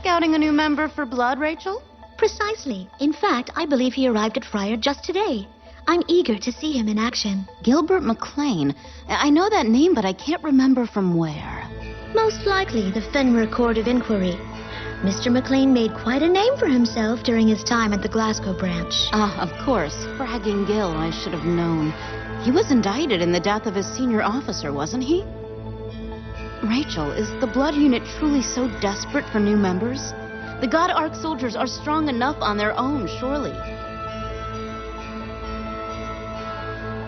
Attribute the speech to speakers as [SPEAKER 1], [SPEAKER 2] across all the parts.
[SPEAKER 1] scouting a new member for Blood, Rachel?
[SPEAKER 2] Precisely. In fact, I believe he arrived at Friar just today. I'm eager to see him in action.
[SPEAKER 1] Gilbert McLean. I know that name, but I can't remember from where.
[SPEAKER 2] Most likely the Fenrir Court of Inquiry. Mr. McLean made quite a name for himself during his time at the Glasgow branch.
[SPEAKER 1] Ah, of course. Fragging Gil, I should have known. He was indicted in the death of his senior officer, wasn't he? Rachel, is the Blood Unit truly so desperate for new members? The God Ark soldiers are strong enough on their own, surely.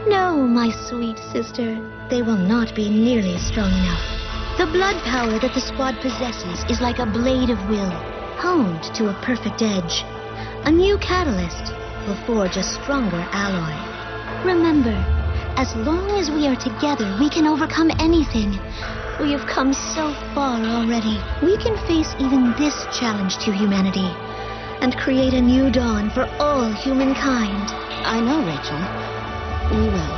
[SPEAKER 2] No, my sweet sister. They will not be nearly strong enough. The blood power that the squad possesses is like a blade of will, honed to a perfect edge. A new catalyst will forge a stronger alloy. Remember, as long as we are together, we can overcome anything. We have come so far already. We can face even this challenge to humanity and create a new dawn for all humankind.
[SPEAKER 1] I know, Rachel. We will.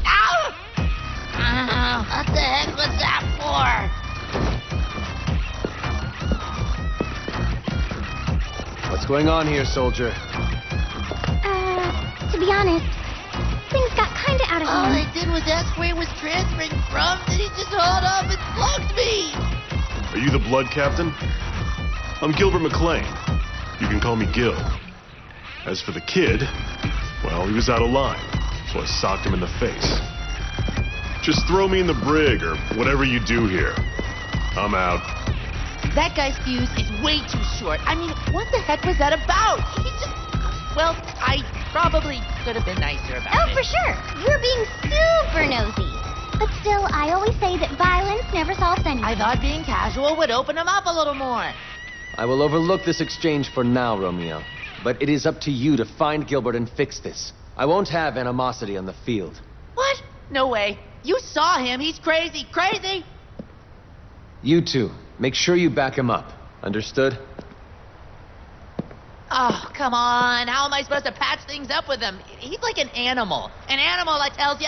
[SPEAKER 3] Ow! What the heck was that for?
[SPEAKER 4] What's going on here, soldier?
[SPEAKER 2] To be honest, things got kinda out of
[SPEAKER 3] All
[SPEAKER 2] hand.
[SPEAKER 3] I did was ask where he was transferring from, and he just hauled off and slugged me!
[SPEAKER 5] Are you the Blood Captain? I'm Gilbert McLean. You can call me Gil. As for the kid, well, he was out of line, so I socked him in the face. Just throw me in the brig or whatever you do here. I'm out.
[SPEAKER 3] That guy's fuse is way too short. I mean, what the heck was that about? He just... Well, I probably could have been nicer about it.
[SPEAKER 6] Oh, for sure. You're being super nosy. But still, I always say that violence never solves anything.
[SPEAKER 3] I thought being casual would open him up a little more.
[SPEAKER 4] I will overlook this exchange for now, Romeo. But it is up to you to find Gilbert and fix this. I won't have animosity on the field.
[SPEAKER 3] What? No way. You saw him. He's crazy. Crazy!
[SPEAKER 4] You two, make sure you back him up. Understood?
[SPEAKER 3] Oh, come on. How am I supposed to patch things up with him? He's like an animal. An animal that tells you...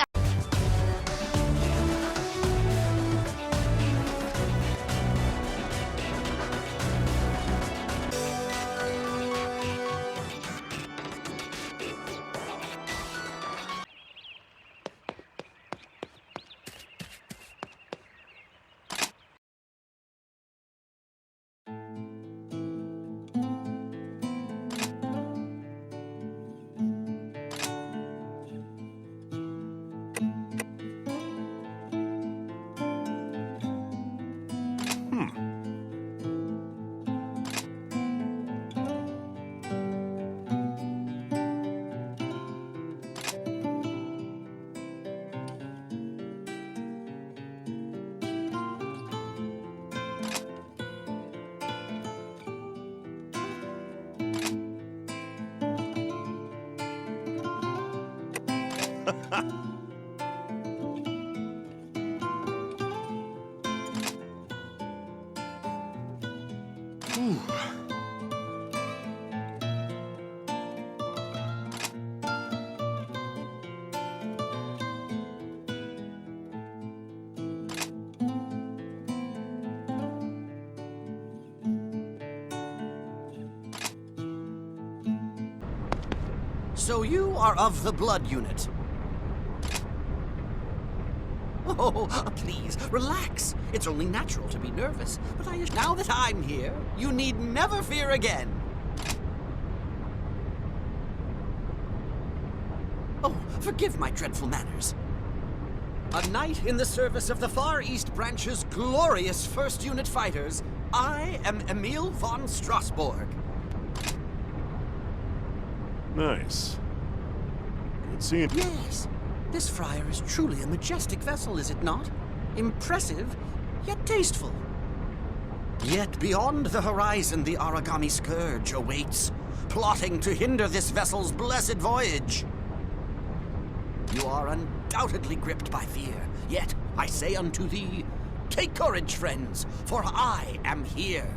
[SPEAKER 7] So you are of the Blood Unit. Oh, please, relax. It's only natural to be nervous. But now that I'm here, you need never fear again. Oh, forgive my dreadful manners. A knight in the service of the Far East Branch's glorious 1st Unit fighters, I am Emil von Strasbourg.
[SPEAKER 5] Nice. Good seeing you.
[SPEAKER 7] Yes. This friar is truly a majestic vessel, is it not? Impressive, yet tasteful. Yet beyond the horizon, the Origami Scourge awaits, plotting to hinder this vessel's blessed voyage. You are undoubtedly gripped by fear, yet I say unto thee, take courage, friends, for I am here.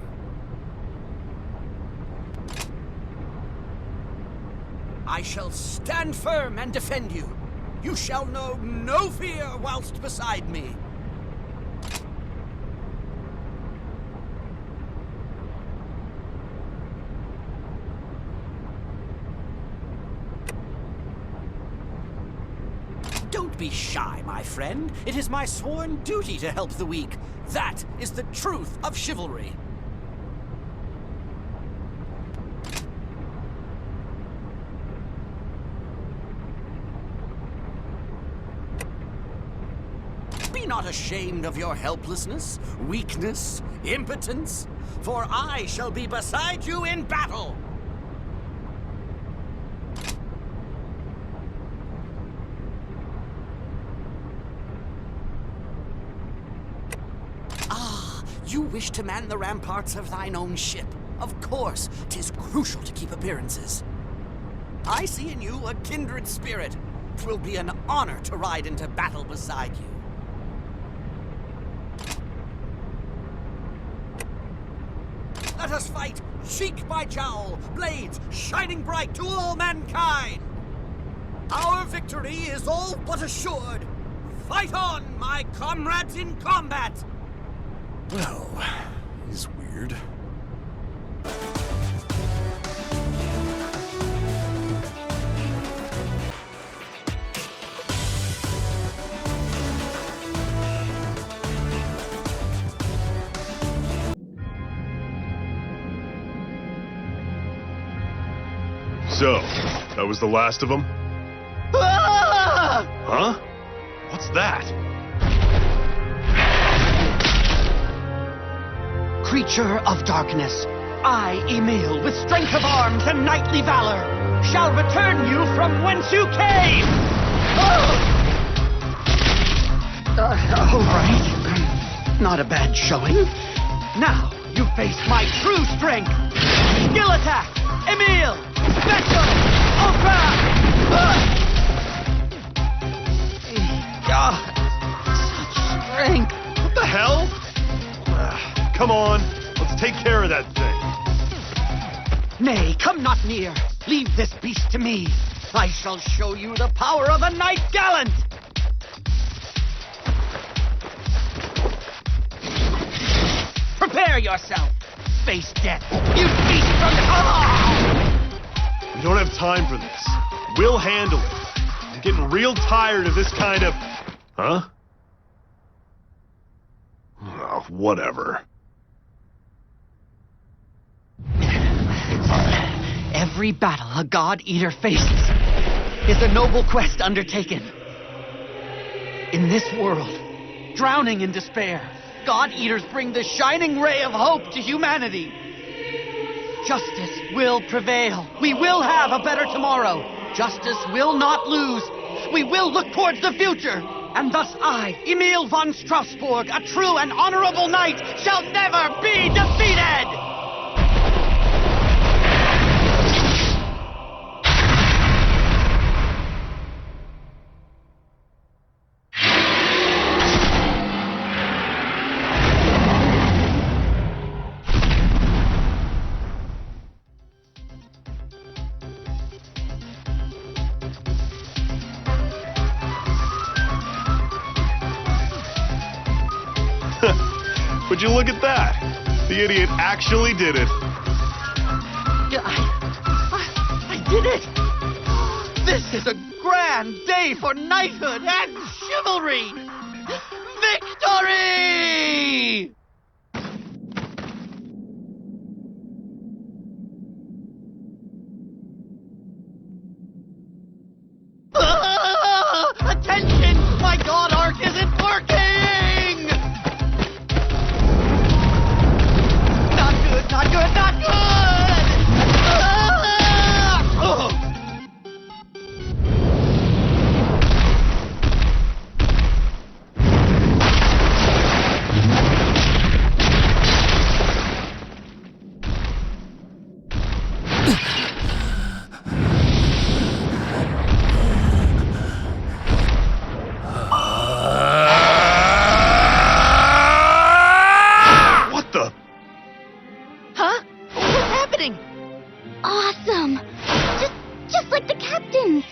[SPEAKER 7] I shall stand firm and defend you. You shall know no fear whilst beside me. Don't be shy, my friend. It is my sworn duty to help the weak. That is the truth of chivalry. Be not ashamed of your helplessness, weakness, impotence, for I shall be beside you in battle. You wish to man the ramparts of thine own ship. Of course, 'tis crucial to keep appearances. I see in you a kindred spirit. 'Twill be an honor to ride into battle beside you. Let us fight, cheek by jowl, blades shining bright to all mankind. Our victory is all but assured. Fight on, my comrades in combat!
[SPEAKER 5] Well, he's weird. So, that was the last of them? Huh? What's that?
[SPEAKER 8] Creature of darkness, I, Emil, with strength of arms and knightly valor, shall return you from whence you came! All right. Not a bad showing. Now, you face my true strength. Skill attack! Emil! Special! Ultra! God, such strength!
[SPEAKER 5] What the hell? Come on, let's take care of that thing.
[SPEAKER 8] Nay, come not near. Leave this beast to me. I shall show you the power of a knight gallant! Prepare yourself! Face death, you beast from
[SPEAKER 5] We don't have time for this. We'll handle it. I'm getting real tired of this kind of... Huh? Oh, whatever.
[SPEAKER 8] Every battle a God-Eater faces is a noble quest undertaken. In this world, drowning in despair, God-Eaters bring the shining ray of hope to humanity. Justice will prevail. We will have a better tomorrow. Justice will not lose. We will look towards the future. And thus I, Emil von Strasbourg, a true and honorable knight, shall never be defeated!
[SPEAKER 5] Would you look at that? The idiot actually did it.
[SPEAKER 8] I did it! This is a grand day for knighthood and chivalry! Victory! Attention! My god arc isn't working! Not good, not good, not good!
[SPEAKER 5] What the?
[SPEAKER 8] Huh? What's happening?
[SPEAKER 6] Awesome! Just like the captain's!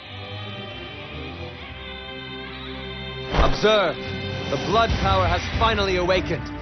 [SPEAKER 4] Observe! The blood power has finally awakened.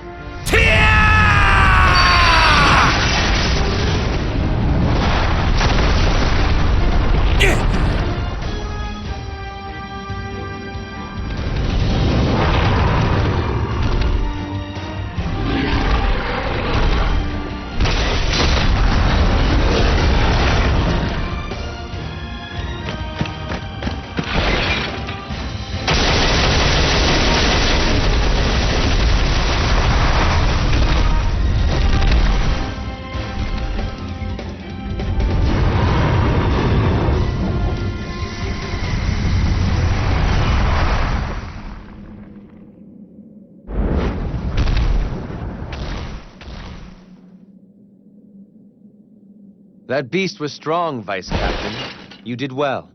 [SPEAKER 4] That beast was strong, Vice Captain. You did well.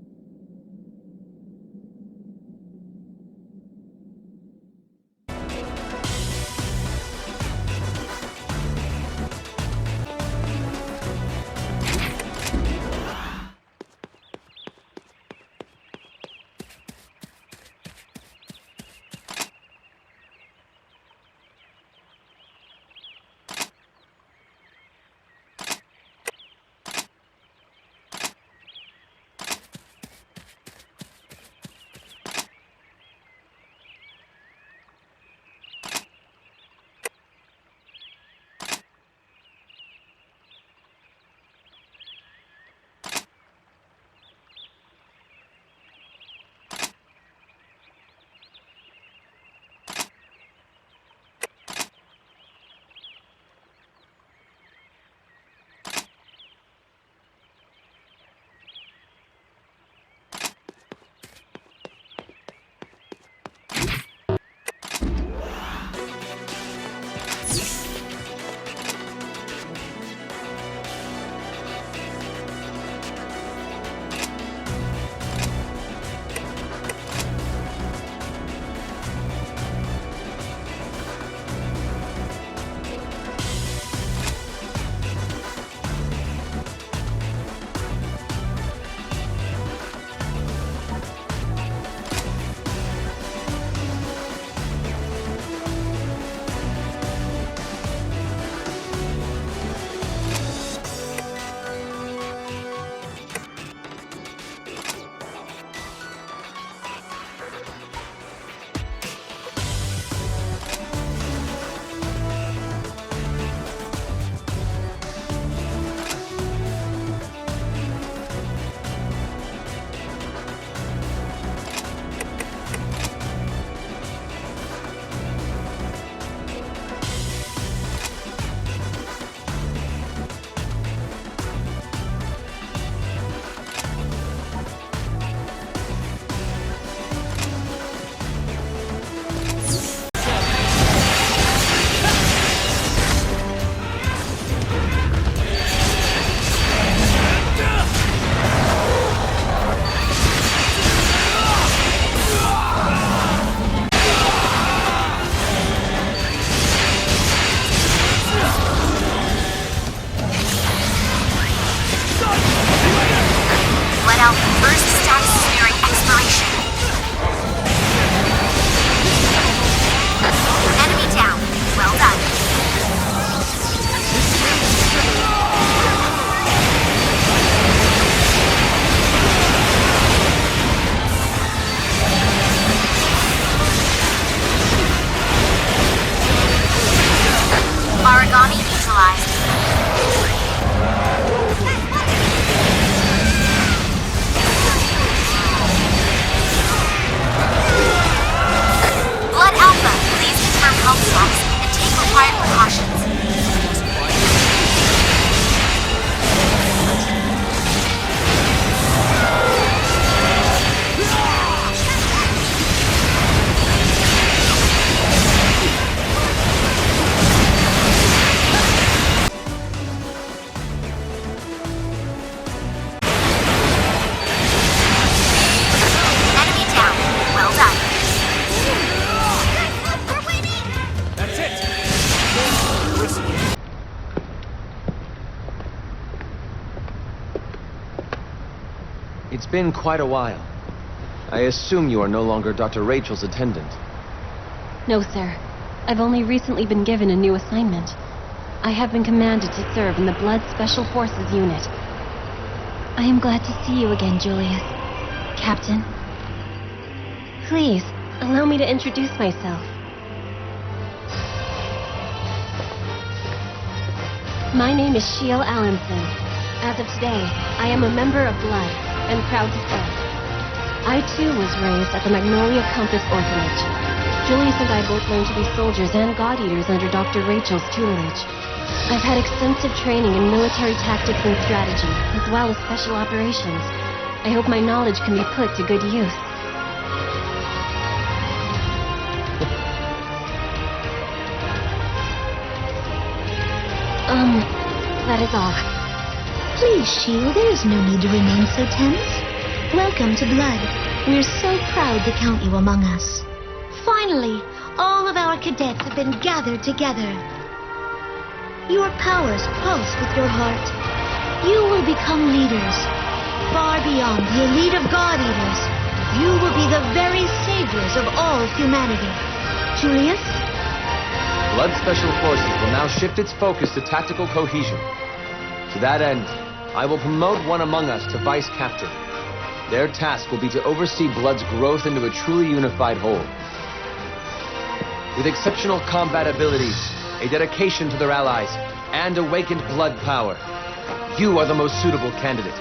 [SPEAKER 4] It's been quite a while. I assume you are no longer Dr. Rachel's attendant.
[SPEAKER 9] No, sir. I've only recently been given a new assignment. I have been commanded to serve in the Blood Special Forces unit. I am glad to see you again, Julius. Captain. Please, allow me to introduce myself. My name is Shiel Allenson. As of today, I am a member of Blood, and proud to say. I too was raised at the Magnolia Compass Orphanage. Julius and I both learned to be soldiers and God-eaters under Dr. Rachel's tutelage. I've had extensive training in military tactics and strategy, as well as special operations. I hope my knowledge can be put to good use. That is all.
[SPEAKER 2] Please, Shield, there is no need to remain so tense. Welcome to Blood. We're so proud to count you among us. Finally, all of our cadets have been gathered together. Your powers pulse with your heart. You will become leaders. Far beyond the elite of God Eaters, you will be the very saviors of all humanity. Julius?
[SPEAKER 4] Blood Special Forces will now shift its focus to tactical cohesion. To that end, I will promote one among us to Vice Captain. Their task will be to oversee Blood's growth into a truly unified whole. With exceptional combat abilities, a dedication to their allies, and awakened blood power, you are the most suitable candidate.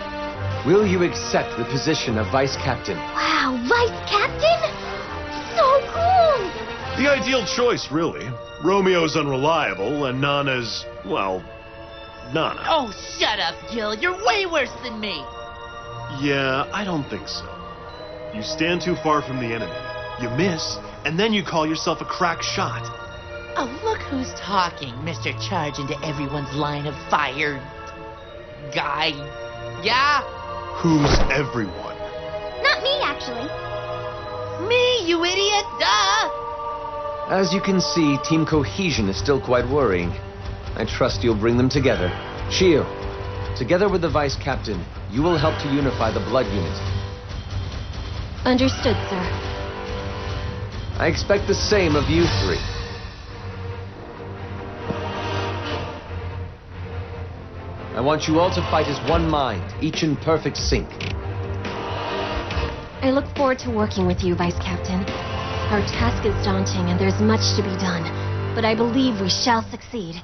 [SPEAKER 4] Will you accept the position of Vice Captain?
[SPEAKER 6] Wow, Vice Captain? So cool!
[SPEAKER 5] The ideal choice, really. Romeo's unreliable, and Nana's, well, Nana.
[SPEAKER 3] Oh, shut up, Gil. You're way worse than me.
[SPEAKER 5] Yeah, I don't think so. You stand too far from the enemy. You miss, and then you call yourself a crack shot.
[SPEAKER 3] Oh, look who's talking, Mr. Charge into everyone's line of fire guy. Yeah?
[SPEAKER 5] Who's everyone?
[SPEAKER 6] Not me, actually.
[SPEAKER 3] Me, you idiot! Duh!
[SPEAKER 4] As you can see, team cohesion is still quite worrying. I trust you'll bring them together. Shio, together with the Vice Captain, you will help to unify the Blood Unit.
[SPEAKER 9] Understood, sir.
[SPEAKER 4] I expect the same of you three. I want you all to fight as one mind, each in perfect sync.
[SPEAKER 9] I look forward to working with you, Vice Captain. Our task is daunting and there's much to be done, but I believe we shall succeed.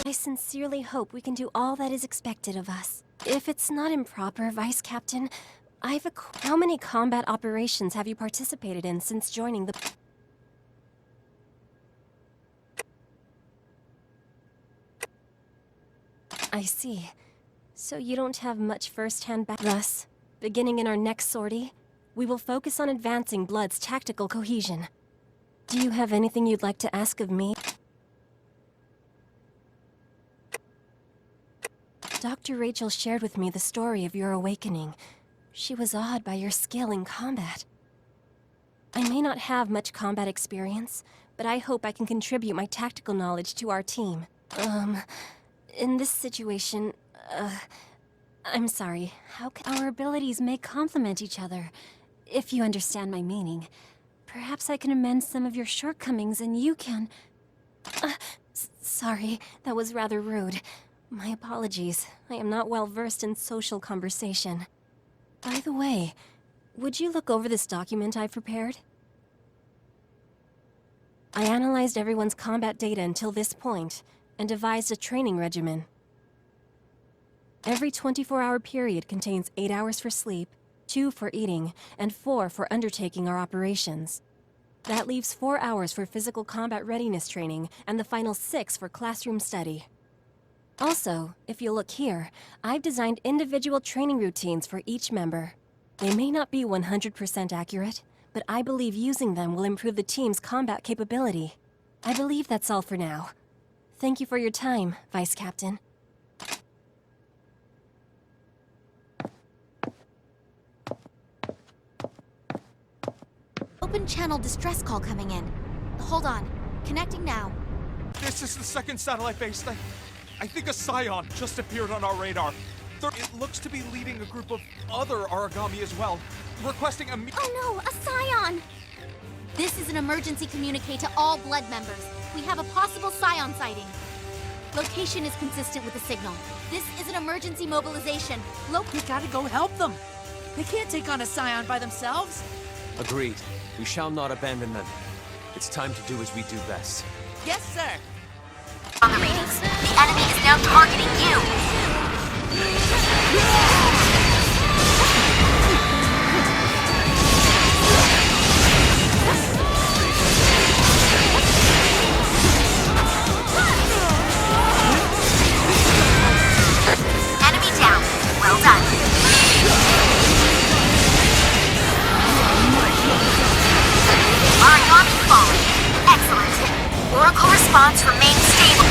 [SPEAKER 10] I sincerely hope we can do all that is expected of us. If it's not improper, Vice Captain, how many combat operations have you participated in since joining the... I see. So you don't have much first-hand back. Thus, beginning in our next sortie, we will focus on advancing Blood's tactical cohesion. Do you have anything you'd like to ask of me? Dr. Rachel shared with me the story of your awakening. She was awed by your skill in combat. I may not have much combat experience, but I hope I can contribute my tactical knowledge to our team. In this situation, I'm sorry. How can our abilities may complement each other, if you understand my meaning. Perhaps I can amend some of your shortcomings and you can... Sorry, that was rather rude. My apologies. I am not well versed in social conversation. By the way, would you look over this document I've prepared? I analyzed everyone's combat data until this point, and devised a training regimen. Every 24-hour period contains 8 hours for sleep, 2 for eating, and 4 for undertaking our operations. That leaves 4 hours for physical combat readiness training, and the final 6 for classroom study. Also, if you look here, I've designed individual training routines for each member. They may not be 100% accurate, but I believe using them will improve the team's combat capability. I believe that's all for now. Thank you for your time, Vice Captain.
[SPEAKER 11] Open channel distress call coming in. Hold on. Connecting now.
[SPEAKER 12] This is the second satellite base.
[SPEAKER 11] I think a scion just appeared on our radar. It looks to be leading a group of other origami as well, requesting a
[SPEAKER 6] Oh no, a scion! This is an emergency communique to all blood members. We have a possible scion sighting. Location is consistent with the signal. This is an emergency mobilization.
[SPEAKER 3] We gotta go help them. They can't take on a scion by themselves.
[SPEAKER 4] Agreed. We shall not abandon them. It's time to do as we do best.
[SPEAKER 3] Yes, sir.
[SPEAKER 2] On the readings, the enemy is now targeting you. Enemy down. Well done. Origami falling. Excellent. Oracle response remains stable.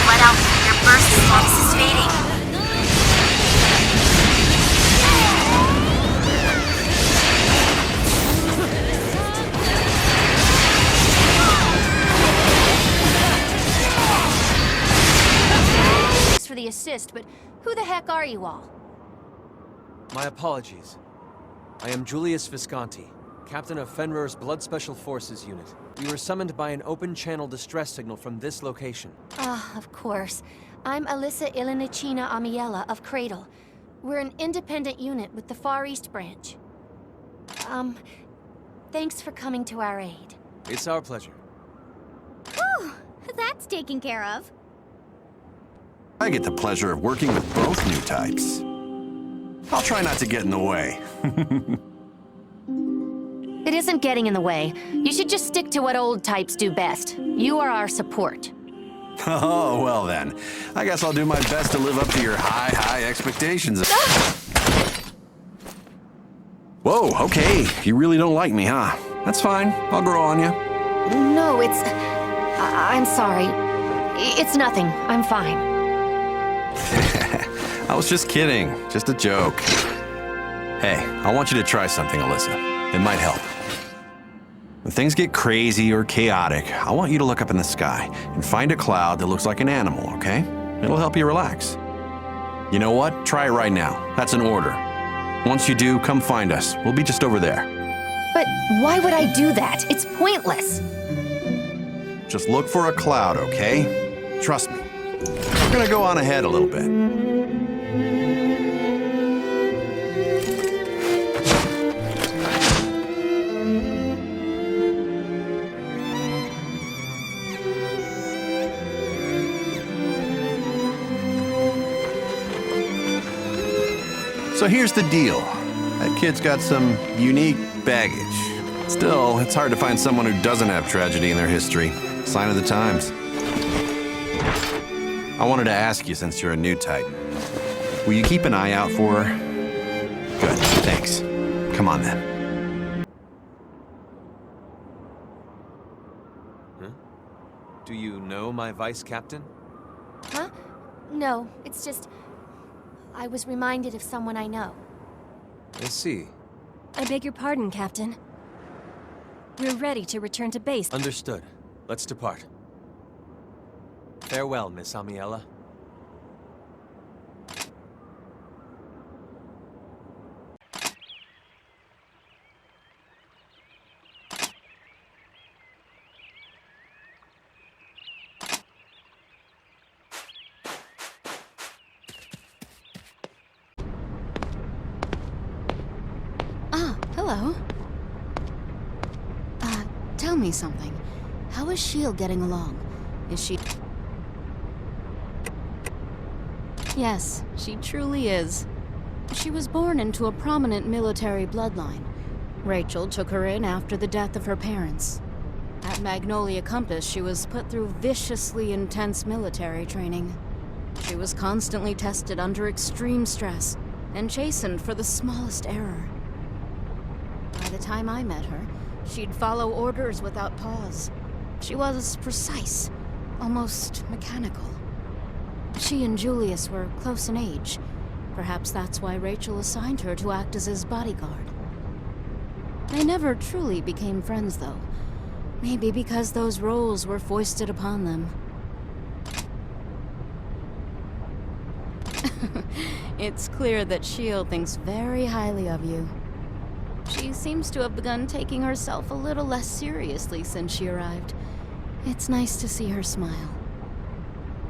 [SPEAKER 2] Let out, your burst status is fading.
[SPEAKER 6] Thanks for the assist, but who the heck are you all?
[SPEAKER 4] My apologies. I am Julius Visconti, captain of Fenrir's Blood Special Forces unit. We were summoned by an open-channel distress signal from this location.
[SPEAKER 6] Ah, of course. I'm Alyssa Ilinicina Amiella of Cradle. We're an independent unit with the Far East branch. Thanks for coming to our aid.
[SPEAKER 4] It's our pleasure.
[SPEAKER 6] Whew, that's taken care of.
[SPEAKER 12] I get the pleasure of working with both new types. I'll try not to get in the way.
[SPEAKER 6] It isn't getting in the way. You should just stick to what old types do best. You are our support.
[SPEAKER 12] Oh, well then. I guess I'll do my best to live up to your high expectations. Whoa, okay. You really don't like me, huh? That's fine. I'll grow on you.
[SPEAKER 6] No, it's... I'm sorry. It's nothing. I'm fine.
[SPEAKER 12] I was just kidding. Just a joke. Hey, I want you to try something, Alyssa. It might help. When things get crazy or chaotic, I want you to look up in the sky and find a cloud that looks like an animal, okay? It'll help you relax. You know what? Try it right now. That's an order. Once you do, come find us. We'll be just over there.
[SPEAKER 6] But why would I do that? It's pointless.
[SPEAKER 12] Just look for a cloud, okay? Trust me. I'm gonna go on ahead a little bit. So here's the deal. That kid's got some unique baggage. Still, it's hard to find someone who doesn't have tragedy in their history. Sign of the times. I wanted to ask you, since you're a new type, will you keep an eye out for her? Good, thanks. Come on then.
[SPEAKER 4] Huh? Do you know my vice captain?
[SPEAKER 6] Huh? No, it's just... I was reminded of someone I know.
[SPEAKER 4] I see.
[SPEAKER 10] I beg your pardon, Captain. We're ready to return to base.
[SPEAKER 4] Understood. Let's depart. Farewell, Miss Amiella.
[SPEAKER 1] Hello. Tell me something. How is S.H.I.E.L.D. getting along? Is she... Yes, she truly is. She was born into a prominent military bloodline. Rachel took her in after the death of her parents. At Magnolia Compass, she was put through viciously intense military training. She was constantly tested under extreme stress and chastened for the smallest error. By the time I met her, she'd follow orders without pause. She was precise, almost mechanical. She and Julius were close in age. Perhaps that's why Rachel assigned her to act as his bodyguard. They never truly became friends, though. Maybe because those roles were foisted upon them. It's clear that S.H.I.E.L.D. thinks very highly of you. She seems to have begun taking herself a little less seriously since she arrived. It's nice to see her smile.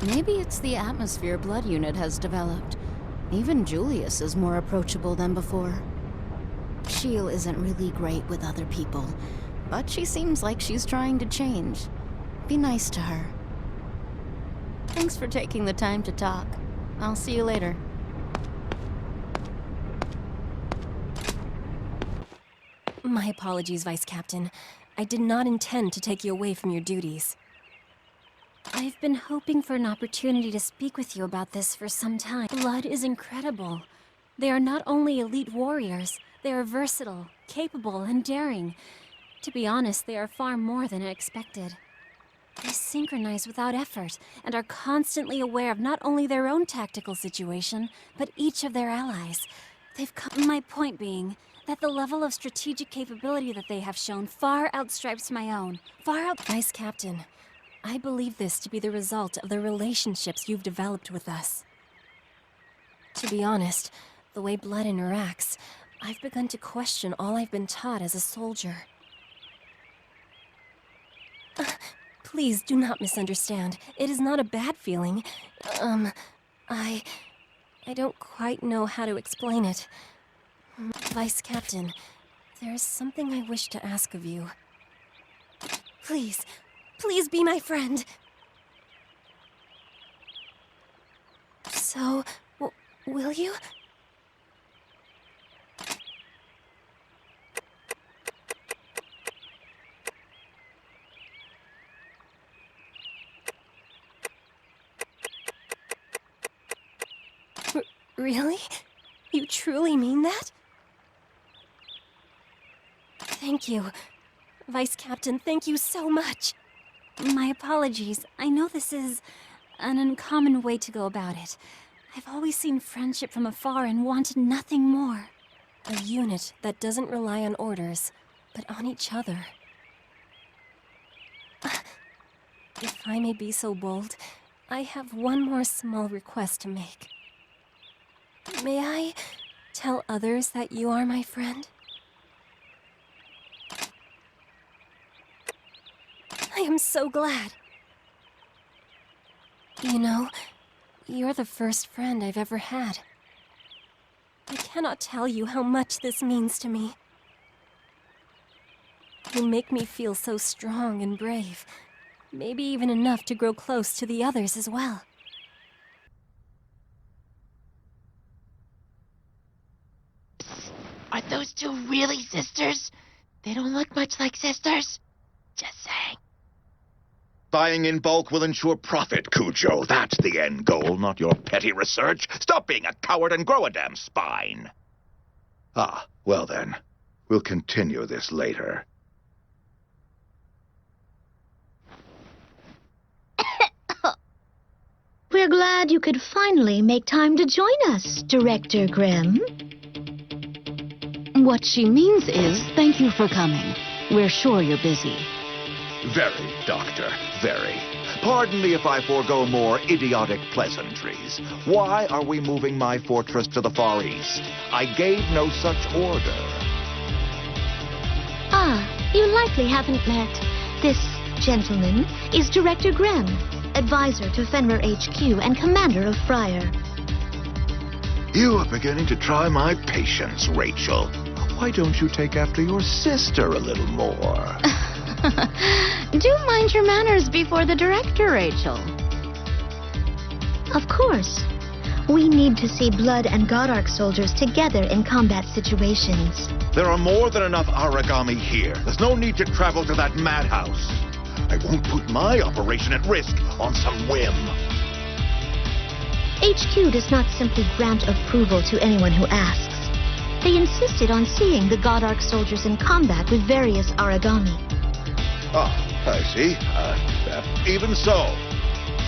[SPEAKER 1] Maybe it's the atmosphere Blood Unit has developed. Even Julius is more approachable than before. S.H.I.E.L.D. isn't really great with other people, but she seems like she's trying to change. Be nice to her. Thanks for taking the time to talk. I'll see you later.
[SPEAKER 10] My apologies, Vice Captain. I did not intend to take you away from your duties. I've been hoping for an opportunity to speak with you about this for some time. Blood is incredible. They are not only elite warriors, they are versatile, capable, and daring. To be honest, they are far more than I expected. They synchronize without effort, and are constantly aware of not only their own tactical situation, but each of their allies. My point being that the level of strategic capability that they have shown far outstrips my own. Vice Captain, I believe this to be the result of the relationships you've developed with us. To be honest, the way Blood interacts, I've begun to question all I've been taught as a soldier. Please do not misunderstand. It is not a bad feeling. I don't quite know how to explain it. Vice Captain, there is something I wish to ask of you. Please, please be my friend. So, will you? Really? You truly mean that? Thank you. Vice Captain, thank you so much. My apologies. I know this is an uncommon way to go about it. I've always seen friendship from afar and wanted nothing more. A unit that doesn't rely on orders, but on each other. If I may be so bold, I have one more small request to make. May I tell others that you are my friend? I am so glad. You know, you're the first friend I've ever had. I cannot tell you how much this means to me. You make me feel so strong and brave. Maybe even enough to grow close to the others as well.
[SPEAKER 3] Are those two really sisters? They don't look much like sisters. Just saying.
[SPEAKER 13] Buying in bulk will ensure profit, Cujo. That's the end goal, not your petty research. Stop being a coward and grow a damn spine. Ah, well then. We'll continue this later.
[SPEAKER 2] We're glad you could finally make time to join us, Director Grimm.
[SPEAKER 1] What she means is, thank you for coming. We're sure you're busy.
[SPEAKER 13] Very, Doctor, very. Pardon me if I forego more idiotic pleasantries. Why are we moving my fortress to the Far East? I gave no such order.
[SPEAKER 2] Ah, you likely haven't met. This gentleman is Director Grimm, advisor to Fenrir HQ and commander of Fryer.
[SPEAKER 13] You are beginning to try my patience, Rachel. Why don't you take after your sister a little more?
[SPEAKER 1] Do mind your manners before the director, Rachel.
[SPEAKER 2] Of course. We need to see Blood and Godark soldiers together in combat situations.
[SPEAKER 13] There are more than enough Aragami here. There's no need to travel to that madhouse. I won't put my operation at risk on some whim.
[SPEAKER 2] HQ does not simply grant approval to anyone who asks. They insisted on seeing the God Arc soldiers in combat with various Aragami.
[SPEAKER 13] Ah, I see. Even so.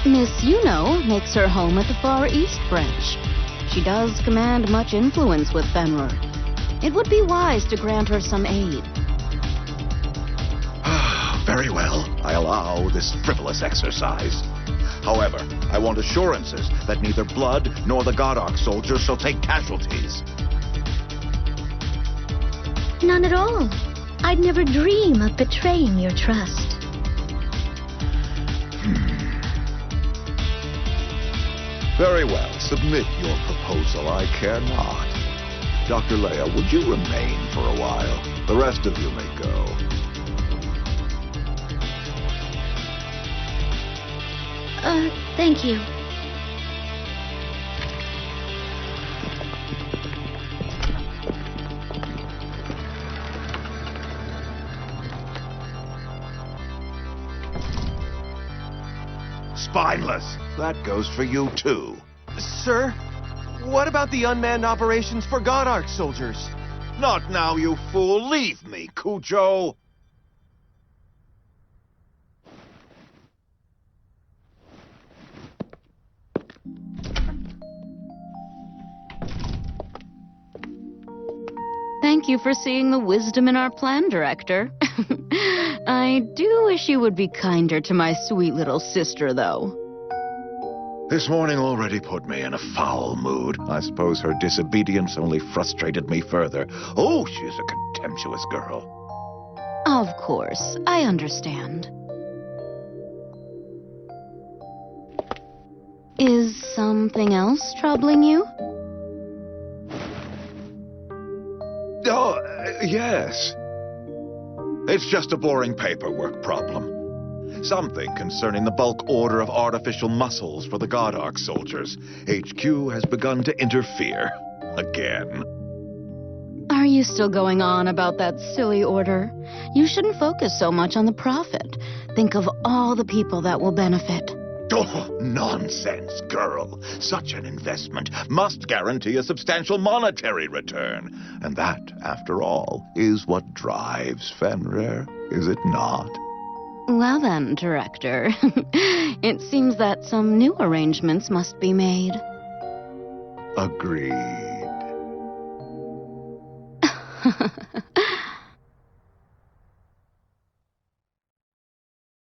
[SPEAKER 1] Miss Yuno makes her home at the Far East Branch. She does command much influence with Fenrir. It would be wise to grant her some aid.
[SPEAKER 13] Very well. I allow this frivolous exercise. However, I want assurances that neither Blood nor the God Arc soldiers shall take casualties.
[SPEAKER 2] None at all. I'd never dream of betraying your trust.
[SPEAKER 13] Very well. Submit your proposal. I care not. Dr. Leia, would you remain for a while? The rest of you may go.
[SPEAKER 2] Thank you.
[SPEAKER 13] Spineless. That goes for you, too.
[SPEAKER 14] Sir, what about the unmanned operations for God Arc soldiers?
[SPEAKER 13] Not now, you fool. Leave me, Cujo.
[SPEAKER 1] Thank you for seeing the wisdom in our plan, Director. I do wish you would be kinder to my sweet little sister, though.
[SPEAKER 13] This morning already put me in a foul mood. I suppose her disobedience only frustrated me further. Oh, she's a contemptuous girl.
[SPEAKER 1] Of course, I understand. Is something else troubling you?
[SPEAKER 13] Oh, yes. It's just a boring paperwork problem. Something concerning the bulk order of artificial muscles for the God Arc soldiers. HQ has begun to interfere. Again.
[SPEAKER 1] Are you still going on about that silly order? You shouldn't focus so much on the profit. Think of all the people that will benefit.
[SPEAKER 13] Oh, nonsense, girl. Such an investment must guarantee a substantial monetary return. And that, after all, is what drives Fenrir, is it not?
[SPEAKER 1] Well then, Director. It seems that some new arrangements must be made.
[SPEAKER 13] Agreed.